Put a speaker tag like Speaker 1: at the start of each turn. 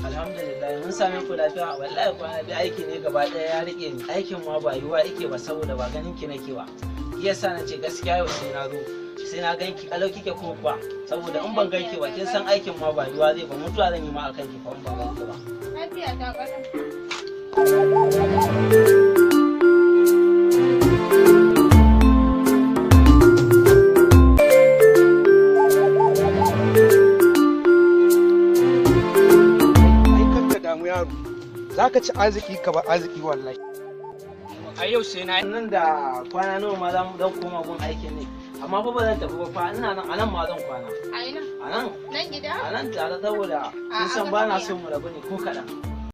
Speaker 1: Alhamdulillah mun same ku lafiya wallahi kwana bi aiki ne gaba ɗaya ya rike ni aikin ma ba yiwa yake ba saboda ba ganin ki nake ba yasa na ce gaskiya yau sai na zo sai na ganki kalau kike ko kuwa saboda in ban ganki ba kin san aikin ma ba yiwa zai ba mutuwa zan yi ma akan ki fa in ba ganki ba
Speaker 2: lafiya ta ƙasa.
Speaker 3: Za ka ci arziki ka ba arziki wallahi.
Speaker 1: a yau sai na nan da kwana nawa ma zan koma gun aikin ne amma fa ba zan tafi ba fa ina nan anan ma zan kwana
Speaker 2: A ina?
Speaker 1: anan
Speaker 2: Nan gida?
Speaker 1: anan tare saboda kin san ba na so mu rabu ne ko kaɗan